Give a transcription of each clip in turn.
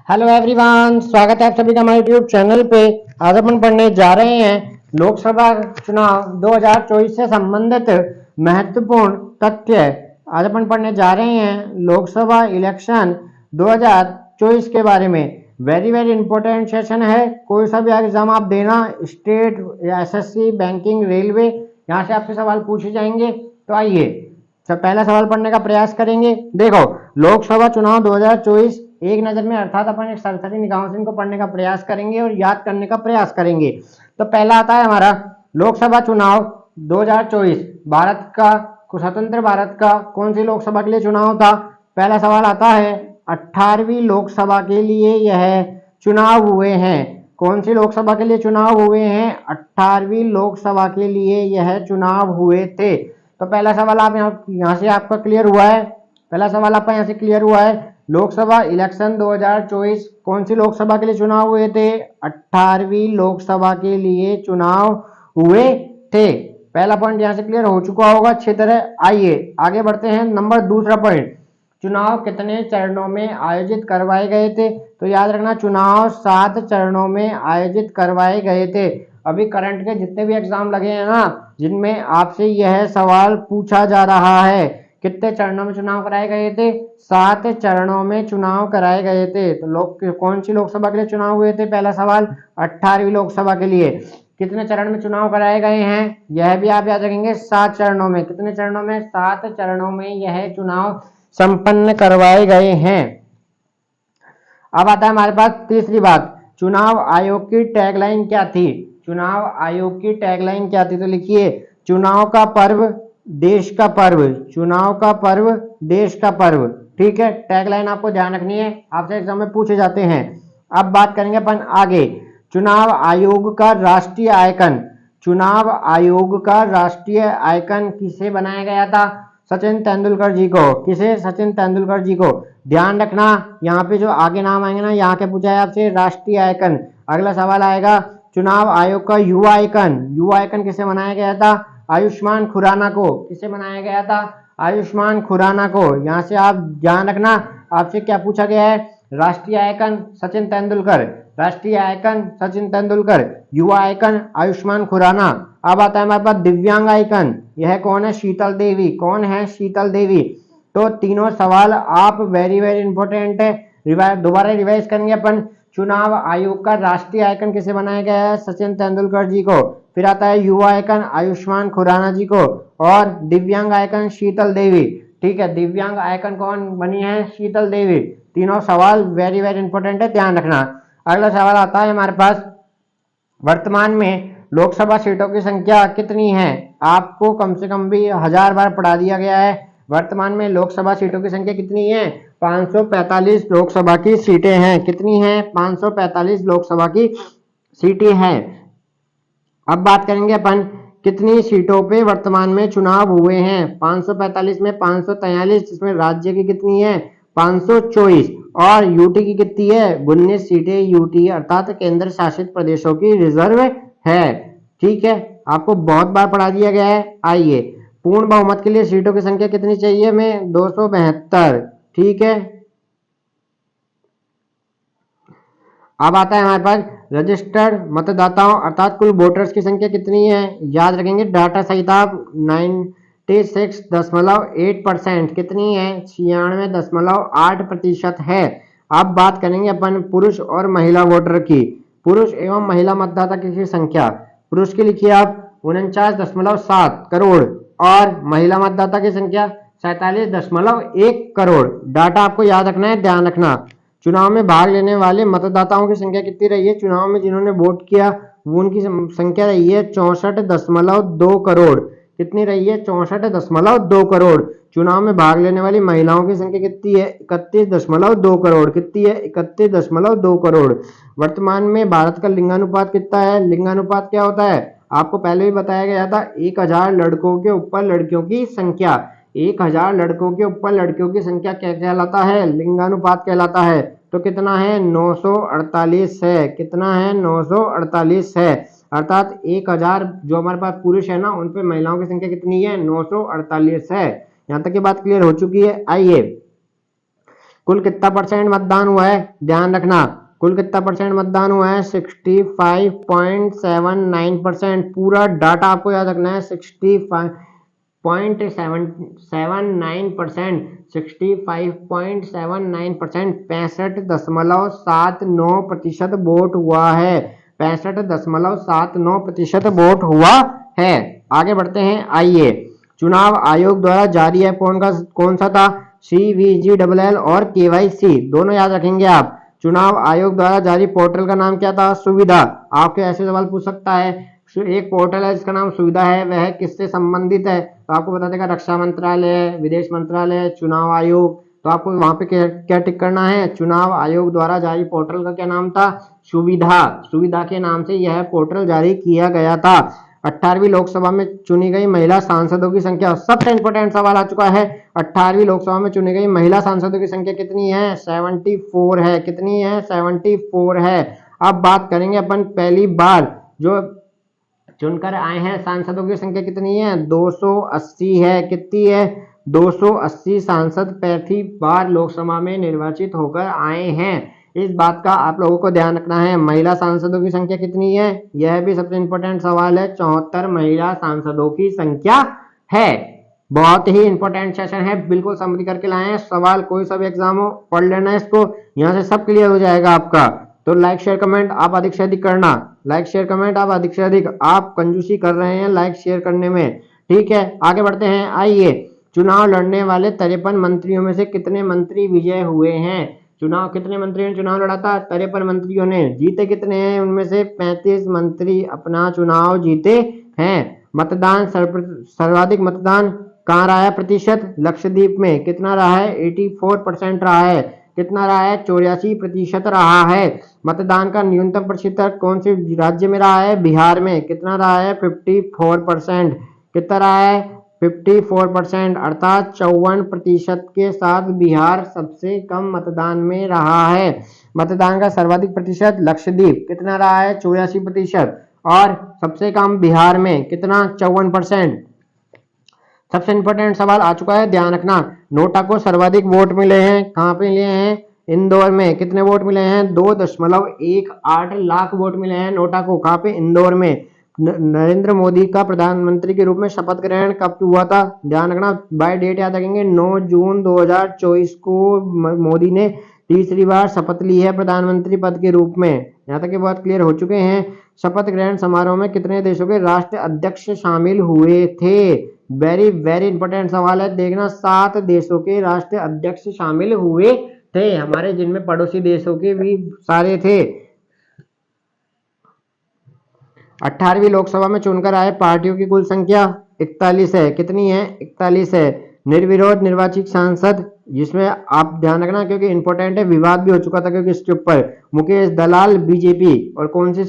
Hello everyone, स्वागत है आप सभी का हमारे यूट्यूब चैनल पे। आज अपन पढ़ने जा रहे हैं लोकसभा चुनाव 2024 से संबंधित महत्वपूर्ण तथ्य। आज अपन पढ़ने जा रहे हैं लोकसभा इलेक्शन 2024 के बारे में। वेरी वेरी इंपॉर्टेंट सेशन है। कोई सा भी एग्जाम आप देना, स्टेट या एसएससी, बैंकिंग, रेलवे, यहाँ से आपसे सवाल पूछे जाएंगे। तो आइए पहला सवाल पढ़ने का प्रयास करेंगे। देखो, लोकसभा चुनाव 2024 एक नजर में, अर्थात अपन एक सरसरी निगाहों से इनको पढ़ने का प्रयास करेंगे और याद करने का प्रयास करेंगे। तो पहला आता है हमारा लोकसभा चुनाव 2024 भारत का, स्वतंत्र भारत का कौन सी लोकसभा के लिए चुनाव था। पहला सवाल आता है 18वीं लोकसभा के लिए यह चुनाव हुए हैं। कौन सी लोकसभा के लिए चुनाव हुए हैं? 18वीं लोकसभा के लिए यह चुनाव हुए थे। तो पहला सवाल आप यहाँ से आपका क्लियर हुआ है। पहला सवाल आपका यहाँ से क्लियर हुआ है। लोकसभा इलेक्शन 2024 कौन सी लोकसभा के लिए चुनाव हुए थे? 18वीं लोकसभा के लिए चुनाव हुए थे। पहला पॉइंट यहाँ से क्लियर हो चुका होगा अच्छी तरह। आइए आगे बढ़ते हैं। नंबर दूसरा पॉइंट, चुनाव कितने चरणों में आयोजित करवाए गए थे? तो याद रखना, चुनाव 7 चरणों में आयोजित करवाए गए थे। अभी करंट के जितने भी एग्जाम लगे हैं ना, जिनमें आपसे यह सवाल पूछा जा रहा है, कितने चरणों में चुनाव कराए गए थे? 7 चरणों में चुनाव कराए गए थे। तो कौन सी लोकसभा के लिए चुनाव हुए थे? पहला सवाल 18वीं लोकसभा के लिए। कितने चरण में चुनाव कराए गए हैं? यह भी आप याद रखेंगे, 7 चरणों में। कितने चरणों में? 7 चरणों में यह चुनाव संपन्न करवाए गए हैं। अब आता है हमारे पास तीसरी बात, चुनाव आयोग की टैगलाइन क्या थी? चुनाव आयोग की टैगलाइन क्या थी? तो लिखिए, चुनाव का पर्व देश का पर्व। चुनाव का पर्व देश का पर्व। ठीक है, टैगलाइन आपको ध्यान रखनी है, आपसे एग्जाम में पूछे जाते हैं। अब बात करेंगे अपन आगे, चुनाव आयोग का राष्ट्रीय आइकन। चुनाव आयोग का राष्ट्रीय आइकन किसे बनाया गया था? सचिन तेंदुलकर जी को। किसे? सचिन तेंदुलकर जी को। ध्यान रखना, यहाँ पे जो आगे नाम आएंगे ना, यहाँ के पूछा है आपसे राष्ट्रीय आइकन। अगला सवाल आएगा, चुनाव आयोग का युवा आइकन। युवा आइकन किसे बनाया गया था? आयुष्मान खुराना को। किसे बनाया गया था? आयुष्मान खुराना को। यहाँ से आप ध्यान रखना, आपसे क्या पूछा गया है? राष्ट्रीय आइकन सचिन तेंदुलकर। राष्ट्रीय आइकन सचिन तेंदुलकर, युवा आइकन आयुष्मान खुराना। अब आता है हमारे पास दिव्यांग आइकन। यह कौन है? शीतल देवी। कौन है? शीतल देवी। तो तीनों सवाल आप वेरी वेरी इंपॉर्टेंट है, दोबारा रिवाइज करेंगे अपन। चुनाव आयोग का राष्ट्रीय आइकन किसे बनाया गया है? सचिन तेंदुलकर जी को। फिर आता है युवा आइकन आयुष्मान खुराना जी को, और दिव्यांग आइकन शीतल देवी। ठीक है, दिव्यांग आइकन कौन बनी है? शीतल देवी। तीनों सवाल वेरी वेरी इंपॉर्टेंट है, ध्यान रखना। अगला सवाल आता है हमारे पास, वर्तमान में लोकसभा सीटों की संख्या कितनी है? आपको कम से कम भी 1000 बार पढ़ा दिया गया है। वर्तमान में लोकसभा सीटों की संख्या कितनी है? 545 लोकसभा की सीटें हैं। कितनी हैं? 545 लोकसभा की सीटें हैं। अब बात करेंगे अपन, कितनी सीटों पे वर्तमान में चुनाव हुए हैं? 545 में 543, इसमें राज्य की कितनी है? 524, और यूटी की कितनी है? 19 सीटें यूटी अर्थात केंद्र शासित प्रदेशों की रिजर्व है। ठीक है, आपको बहुत बार पढ़ा दिया गया है। आइए, पूर्ण बहुमत के लिए सीटों की संख्या कितनी चाहिए हमें? 272। ठीक है, अब आता है हमारे पास रजिस्टर्ड मतदाताओं अर्थात कुल वोटर्स की संख्या कितनी है? याद रखेंगे, डाटा सहित आप 96.8%। कितनी है? 96.8% है। अब बात करेंगे अपन पुरुष और महिला वोटर की। पुरुष एवं महिला मतदाता की संख्या, पुरुष की लिखिए आप 49.7 करोड़, और महिला मतदाता की संख्या 47.1 करोड़। डाटा आपको याद रखना है, ध्यान रखना। चुनाव में भाग लेने वाले मतदाताओं की संख्या कितनी रही है? चुनाव में जिन्होंने वोट किया वो उनकी संख्या रही है 64.2 करोड़। कितनी रही है? 64.2 करोड़। चुनाव में भाग लेने वाली महिलाओं की संख्या कितनी है? 31.2 करोड़। कितनी है? 31.2 करोड़। वर्तमान में भारत का लिंगानुपात कितना है? लिंगानुपात क्या होता है? आपको पहले भी बताया गया था, 1000 लड़कों के ऊपर लड़कियों की संख्या। 1000 लड़कों के ऊपर लड़कियों की संख्या क्या कहलाता है? लिंगानुपात कहलाता है। तो कितना है? 948 है। कितना है? 948 है। अर्थात 1000 जो हमारे पास पुरुष है ना, उन पे महिलाओं की संख्या कितनी है? 948 है। यहाँ तक की बात क्लियर हो चुकी है। आइए कुल कितना परसेंट मतदान हुआ है, ध्यान रखना, कुल कितना परसेंट मतदान हुआ है, 65.79%। पूरा डाटा आपको याद रखना है, 65.79%, 65.79%, 65.79% वोट हुआ है, 65.79% वोट हुआ है। आगे बढ़ते हैं, आइए। चुनाव आयोग द्वारा जारी ऐप कौन सा था, CVGLL और KYC दोनों याद रखेंगे आप। चुनाव आयोग द्वारा जारी पोर्टल का नाम क्या था, सुविधा। आपके ऐसे सवाल पूछ सकता है, एक पोर्टल है जिसका नाम सुविधा है, वह किससे संबंधित है, तो आपको बता देगा रक्षा मंत्रालय, विदेश मंत्रालय, चुनाव आयोग। तो आपको वहां पे क्या टिक करना है, चुनाव आयोग द्वारा जारी पोर्टल का क्या नाम था, सुविधा। सुविधा के नाम से यह पोर्टल जारी किया गया था। 18वीं लोकसभा में चुनी गई महिला सांसदों की संख्या, सबसे इंपॉर्टेंट सवाल आ चुका है। 18वीं लोकसभा में चुनी गई महिला सांसदों की संख्या कितनी है, 74 है। कितनी है, 74 है। अब बात करेंगे अपन पहली बार जो चुनकर आए हैं सांसदों की संख्या कितनी है, 280 है। कितनी है, 280 सांसद पहली बार लोकसभा में निर्वाचित होकर आए हैं। इस बात का आप लोगों को ध्यान रखना है। महिला सांसदों की संख्या कितनी है, यह भी सबसे इंपॉर्टेंट सवाल है। 74 महिला सांसदों की संख्या है। बहुत ही इंपॉर्टेंट सेशन है, बिल्कुल समझ करके लाए हैं। सवाल कोई सा भी एग्जाम हो, पढ़ लेना इसको, यहाँ से सब क्लियर हो जाएगा आपका। तो लाइक शेयर कमेंट आप अधिक से अधिक करना, लाइक शेयर कमेंट आप अधिक से अधिक। आप कंजूसी कर रहे हैं लाइक शेयर करने में, ठीक है। आगे बढ़ते हैं, आइए। चुनाव लड़ने वाले 53 मंत्रियों में से कितने मंत्री विजय हुए हैं, चुनाव कितने मंत्रियों ने चुनाव लड़ा था, 53 मंत्रियों ने। जीते कितने हैं, उनमें से 35 मंत्री अपना चुनाव जीते हैं। मतदान सर्वाधिक मतदान कहाँ रहा है प्रतिशत, लक्षद्वीप में। कितना रहा है, 84% रहा है। कितना रहा है, 84% रहा है। मतदान का न्यूनतम प्रतिशत कौन से राज्य में रहा है, बिहार में। कितना रहा है, 54%। कितना रहा है, 54%, अर्थात 54% के साथ बिहार सबसे कम मतदान में रहा है। मतदान का सर्वाधिक प्रतिशत लक्षद्वीप, कितना रहा है, 84%, और सबसे कम बिहार में कितना, 54%। सबसे इंपॉर्टेंट सवाल आ चुका है, ध्यान रखना। नोटा को सर्वाधिक वोट मिले हैं, कहाँ पे मिले हैं, इंदौर में। कितने वोट मिले हैं, 2.18 लाख वोट मिले हैं नोटा को। कहाँ पे, इंदौर में। नरेंद्र मोदी का प्रधानमंत्री के रूप में शपथ ग्रहण कब हुआ था, ध्यान रखना, बाय डेट याद रखेंगे, 9 जून 2024 को मोदी ने तीसरी बार शपथ ली है प्रधानमंत्री पद के रूप में। यहाँ तक ये बहुत क्लियर हो चुके हैं। शपथ ग्रहण समारोह में कितने देशों के राष्ट्र अध्यक्ष शामिल हुए थे, वेरी वेरी इंपॉर्टेंट सवाल है, देखना। 7 देशों के राष्ट्र अध्यक्ष शामिल हुए थे हमारे, जिनमें पड़ोसी देशों के भी सारे थे। 18वीं लोकसभा में चुनकर आए पार्टियों की कुल संख्या 41 है। कितनी है, 41 है। निर्विरोध निर्वाचित सांसद, जिसमें आप ध्यान रखना क्योंकि इंपॉर्टेंट है, विवाद भी हो चुका था क्योंकि इसके ऊपर। मुकेश दलाल बीजेपी, और कौन सी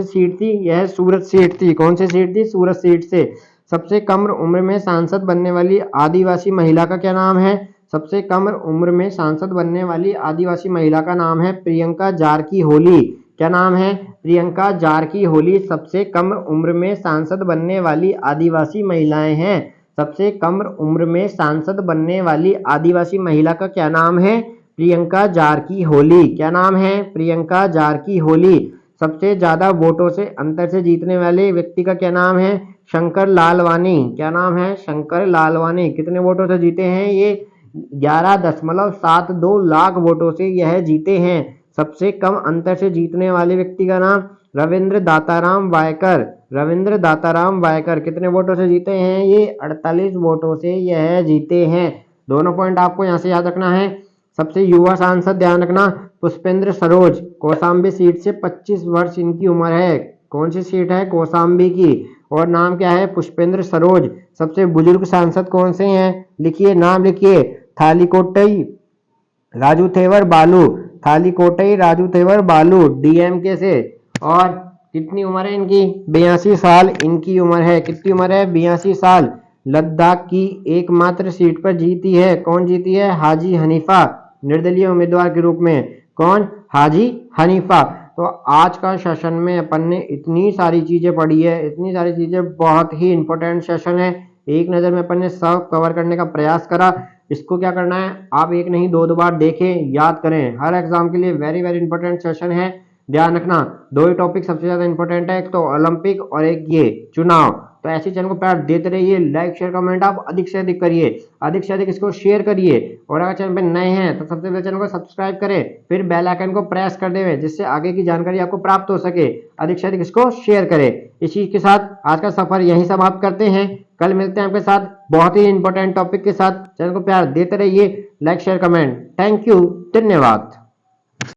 सीट थी, यह सूरत सीट थी। कौन सी सीट थी, सूरत सीट से। सबसे कम उम्र में सांसद बनने वाली आदिवासी महिला का क्या नाम है, सबसे कम उम्र में सांसद बनने वाली आदिवासी महिला का नाम है प्रियंका जारकीहोली। क्या नाम है, प्रियंका जारकीहोली सबसे कम उम्र में सांसद बनने वाली आदिवासी महिलाएं हैं। सबसे कम उम्र में सांसद बनने वाली आदिवासी महिला का क्या नाम है, प्रियंका जारकीहोली। क्या नाम है, प्रियंका जारकीहोली। सबसे ज्यादा वोटों से अंतर से जीतने वाले व्यक्ति का क्या नाम है, शंकर लालवानी। क्या नाम है, शंकर लालवानी। कितने वोटों से जीते हैं ये, 11.72 लाख वोटों से यह जीते हैं। सबसे कम अंतर से जीतने वाले व्यक्ति का नाम रविंद्र दाताराम वायकर। रविंद्र दाताराम वायकर कितने वोटों से जीते हैं, ये 48 वोटों से यह जीते हैं। दोनों पॉइंट आपको यहाँ से याद रखना है। सबसे युवा सांसद, ध्यान रखना, पुष्पेंद्र सरोज, कौशाम्बी सीट से 25 वर्ष इनकी उम्र है। कौन सी सीट है, कौशाम्बी की, और नाम क्या है, पुष्पेंद्र सरोज। सबसे बुजुर्ग सांसद कौन से हैं, लिखिए, नाम लिखिए, थालीकोटई राजू थेवर बालू। थालीकोटई राजू थेवर बालू, डीएमके से। और कितनी उम्र है इनकी, 82 साल इनकी उम्र है। कितनी उम्र है, 82 साल। लद्दाख की एकमात्र सीट पर जीती है, कौन जीती है, हाजी हनीफा, निर्दलीय उम्मीदवार के रूप में। कौन, हाजी हनीफा। तो आज का सेशन में अपन ने इतनी सारी चीजें पढ़ी है, इतनी सारी चीजें, बहुत ही इंपॉर्टेंट सेशन है। एक नज़र में अपन ने सब कवर करने का प्रयास करा। इसको क्या करना है, आप एक नहीं दो बार देखें, याद करें। हर एग्जाम के लिए वेरी वेरी इंपॉर्टेंट सेशन है। ध्यान रखना, दो ही टॉपिक सबसे ज्यादा इंपॉर्टेंट है, एक तो ओलंपिक और एक ये चुनाव। तो ऐसे चैनल को प्यार देते रहिए, लाइक शेयर कमेंट आप अधिक से अधिक करिए, अधिक से अधिक इसको शेयर करिए। और अगर चैनल पे नए हैं तो सबसे पहले चैनल को सब्सक्राइब करें, फिर बेल आइकन को प्रेस कर दें, जिससे आगे की जानकारी आपको प्राप्त हो सके। अधिक से अधिक इसको शेयर करें। इसी के साथ आज का सफर यहीं समाप्त करते हैं। कल मिलते हैं आपके साथ बहुत ही इंपॉर्टेंट टॉपिक के साथ। चैनल को प्यार देते रहिए, like share comment. Thank you, धन्यवाद।